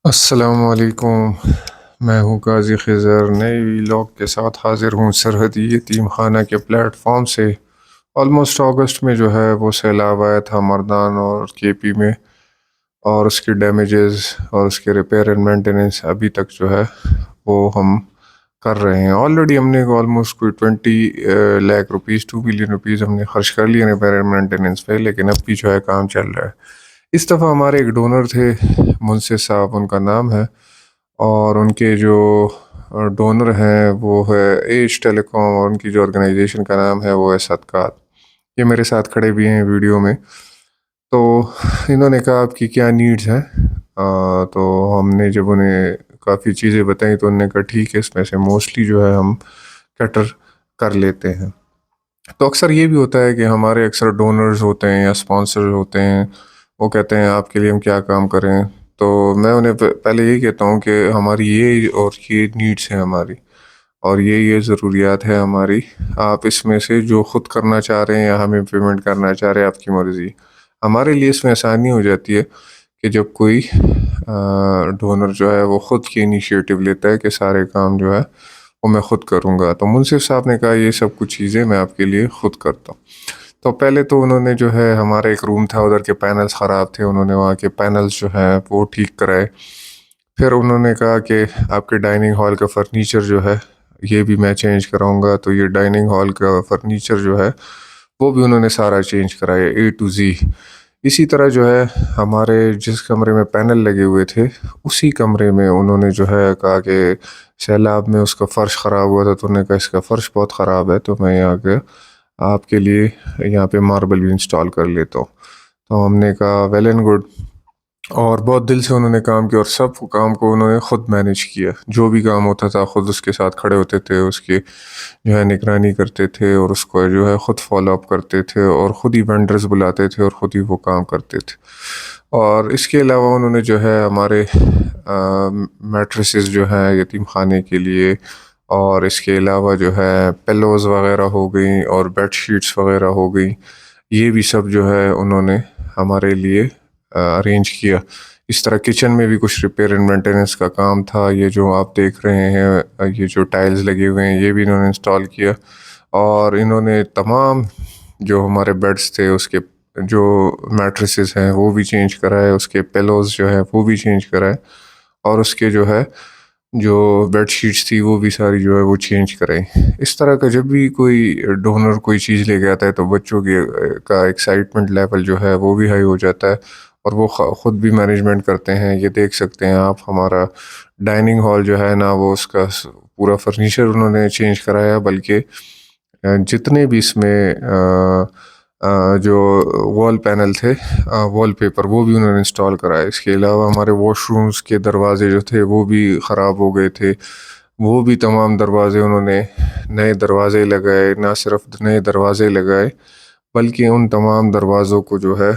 السلام علیکم۔ میں ہوں قاضی خضر، نئی ویلاگ کے ساتھ حاضر ہوں سرحدی یتیم خانہ کے پلیٹ فارم سے۔ آلموسٹ اگست میں جو ہے وہ سیلاب آیا تھا مردان اور کے پی میں، اور اس کے ڈیمیجز اور اس کے ریپیئر اینڈ مینٹیننس ابھی تک جو ہے وہ ہم کر رہے ہیں۔ آلریڈی ہم نے آلموسٹ کوئی 20 لاکھ روپیز 2 ملین روپیز ہم نے خرچ کر لیے ریپیئر اینڈ مینٹیننس پہ، لیکن اب بھی جو ہے کام چل رہا ہے۔ اس دفعہ ہمارے ایک ڈونر تھے، منصف صاحب ان کا نام ہے، اور ان کے جو ڈونر ہیں وہ ہے ایج ٹیلی کام، اور ان کی جو آرگنائزیشن کا نام ہے وہ ہے صدقات۔ یہ میرے ساتھ کھڑے بھی ہیں ویڈیو میں۔ تو انہوں نے کہا آپ کی کیا نیڈز ہیں، تو ہم نے جب انہیں کافی چیزیں بتائیں تو انہوں نے کہا ٹھیک ہے، اس میں سے موسٹلی جو ہے ہم کیٹر کر لیتے ہیں۔ تو اکثر یہ بھی ہوتا ہے کہ ہمارے اکثر ڈونرز ہوتے ہیں یا اسپانسر ہوتے ہیں، وہ کہتے ہیں آپ کے لیے ہم کیا کام کریں۔ تو میں انہیں پہلے یہی کہتا ہوں کہ ہماری یہ اور یہ نیڈس ہیں ہماری، اور یہ ضروریات ہے ہماری۔ آپ اس میں سے جو خود کرنا چاہ رہے ہیں یا ہمیں پیمنٹ کرنا چاہ رہے ہیں، آپ کی مرضی۔ ہمارے لیے اس میں آسانی ہو جاتی ہے کہ جب کوئی ڈونر جو ہے وہ خود کی انیشیٹو لیتا ہے کہ سارے کام جو ہے وہ میں خود کروں گا۔ تو منصف صاحب نے کہا یہ سب کچھ چیزیں میں آپ کے لیے خود کرتا ہوں۔ تو پہلے تو انہوں نے جو ہے ہمارا ایک روم تھا ادھر کے پینلز خراب تھے، انہوں نے وہاں کے پینلز جو ہیں وہ ٹھیک کرائے۔ پھر انہوں نے کہا کہ آپ کے ڈائننگ ہال کا فرنیچر جو ہے یہ بھی میں چینج کراؤں گا۔ تو یہ ڈائننگ ہال کا فرنیچر جو ہے وہ بھی انہوں نے سارا چینج کرایا A to Z۔ اسی طرح جو ہے ہمارے جس کمرے میں پینل لگے ہوئے تھے اسی کمرے میں انہوں نے جو ہے کہا کہ سیلاب میں اس کا فرش خراب ہوا تھا، تو انہوں نے کہا اس کا فرش بہت خراب ہے، تو میں یہاں کے آپ کے لیے یہاں پہ ماربل بھی انسٹال کر لیتا ہوں۔ تو ہم نے کہا ویل اینڈ گڈ، اور بہت دل سے انہوں نے کام کیا، اور سب کام کو انہوں نے خود مینیج کیا۔ جو بھی کام ہوتا تھا خود اس کے ساتھ کھڑے ہوتے تھے، اس کی جو ہے نگرانی کرتے تھے، اور اس کو جو ہے خود فالو اپ کرتے تھے، اور خود ہی وینڈرز بلاتے تھے اور خود ہی وہ کام کرتے تھے۔ اور اس کے علاوہ انہوں نے جو ہے ہمارے میٹریسز جو ہیں یتیم خانے کے لیے، اور اس کے علاوہ جو ہے پیلوز وغیرہ ہو گئیں اور بیڈ شیٹس وغیرہ ہو گئیں، یہ بھی سب جو ہے انہوں نے ہمارے لیے ارینج کیا۔ اس طرح کچن میں بھی کچھ ریپیئر اینڈ مینٹیننس کا کام تھا۔ یہ جو آپ دیکھ رہے ہیں یہ جو ٹائلز لگے ہوئے ہیں یہ بھی انہوں نے انسٹال کیا، اور انہوں نے تمام جو ہمارے بیڈز تھے اس کے جو میٹریسز ہیں وہ بھی چینج کرائے، اس کے پیلوز جو ہے وہ بھی چینج کرائے، اور اس کے جو ہے جو بیڈ شیٹس تھی وہ بھی ساری جو ہے وہ چینج کرائیں۔ اس طرح کا جب بھی کوئی ڈونر کوئی چیز لے کے آتا ہے تو بچوں کا ایکسائٹمنٹ لیول جو ہے وہ بھی ہائی ہو جاتا ہے، اور وہ خود بھی مینجمنٹ کرتے ہیں۔ یہ دیکھ سکتے ہیں آپ ہمارا ڈائننگ ہال جو ہے نا، وہ اس کا پورا فرنیچر انہوں نے چینج کرایا، بلکہ جتنے بھی اس میں جو وال پینل تھے، وال پیپر، وہ بھی انہوں نے انسٹال کرایا۔ اس کے علاوہ ہمارے واش رومز کے دروازے جو تھے وہ بھی خراب ہو گئے تھے، وہ بھی تمام دروازے انہوں نے نئے دروازے لگائے۔ نہ صرف نئے دروازے لگائے بلکہ ان تمام دروازوں کو جو ہے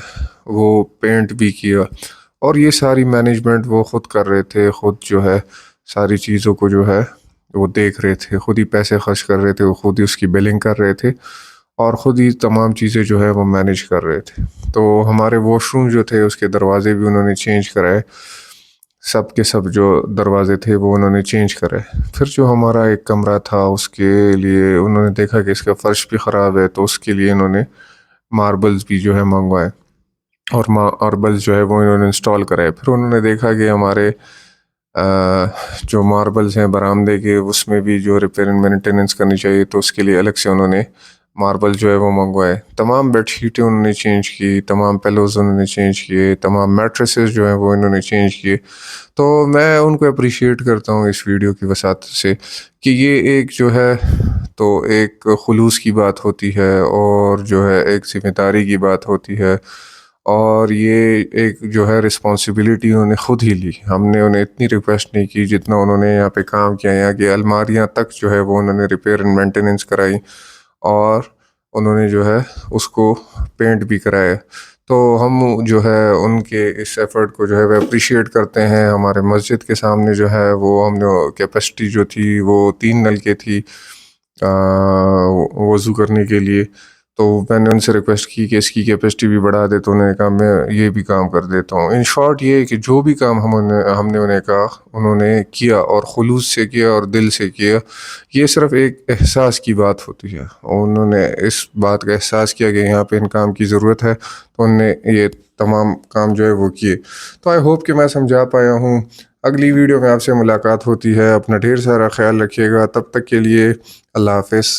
وہ پینٹ بھی کیا، اور یہ ساری مینجمنٹ وہ خود کر رہے تھے، خود جو ہے ساری چیزوں کو جو ہے وہ دیکھ رہے تھے، خود ہی پیسے خرچ کر رہے تھے، وہ خود ہی اس کی بلنگ کر رہے تھے، اور خود ہی تمام چیزیں جو ہے وہ مینیج کر رہے تھے۔ تو ہمارے واش روم جو تھے اس کے دروازے بھی انہوں نے چینج کرائے، سب کے سب جو دروازے تھے وہ انہوں نے چینج کرائے۔ پھر جو ہمارا ایک کمرہ تھا اس کے لیے انہوں نے دیکھا کہ اس کا فرش بھی خراب ہے، تو اس کے لیے انہوں نے ماربلز بھی جو ہے منگوائے، اور ماربلز جو ہے وہ انہوں نے انسٹال کرائے۔ پھر انہوں نے دیکھا کہ ہمارے جو ماربلز ہیں برآمدے کے اس میں بھی جو ریپیئر اینڈ مینٹیننس کرنی چاہیے، تو اس کے لیے الگ سے انہوں نے ماربل جو ہے وہ منگوائے۔ تمام بیڈ شیٹیں انہوں نے چینج کی، تمام پیلوز انہوں نے چینج کیے، تمام میٹریسز جو ہیں وہ انہوں نے چینج کیے۔ تو میں ان کو اپریشیٹ کرتا ہوں اس ویڈیو کی وساطت سے کہ یہ ایک جو ہے تو ایک خلوص کی بات ہوتی ہے، اور جو ہے ایک ذمہ داری کی بات ہوتی ہے، اور یہ ایک جو ہے رسپانسبلٹی انہوں نے خود ہی لی۔ ہم نے انہیں اتنی ریکویسٹ نہیں کی جتنا انہوں نے یہاں پہ کام کیا۔ یہاں کی الماریاں تک جو ہے وہ انہوں نے ریپیئر اینڈ مینٹیننس کرائی، اور انہوں نے جو ہے اس کو پینٹ بھی کرایا۔ تو ہم جو ہے ان کے اس ایفرٹ کو جو ہے وہ اپریشیٹ کرتے ہیں۔ ہمارے مسجد کے سامنے جو ہے وہ ہم نے کیپیسٹی جو تھی وہ 3 نلکے تھی وضو کرنے کے لیے، تو میں نے ان سے ریکویسٹ کی کہ اس کی کیپیسٹی بھی بڑھا دے، تو انہوں نے کہا میں یہ بھی کام کر دیتا ہوں۔ ان شارٹ یہ ہے کہ جو بھی کام ہم نے انہیں کہا انہوں نے کیا، اور خلوص سے کیا اور دل سے کیا۔ یہ صرف ایک احساس کی بات ہوتی ہے، انہوں نے اس بات کا احساس کیا کہ یہاں پہ ان کام کی ضرورت ہے، تو انہوں نے یہ تمام کام جو ہے وہ کیے۔ تو آئی ہوپ کہ میں سمجھا پایا ہوں۔ اگلی ویڈیو میں آپ سے ملاقات ہوتی ہے، اپنا ڈھیر سارا خیال رکھیے گا، تب تک کے لیے اللہ حافظ۔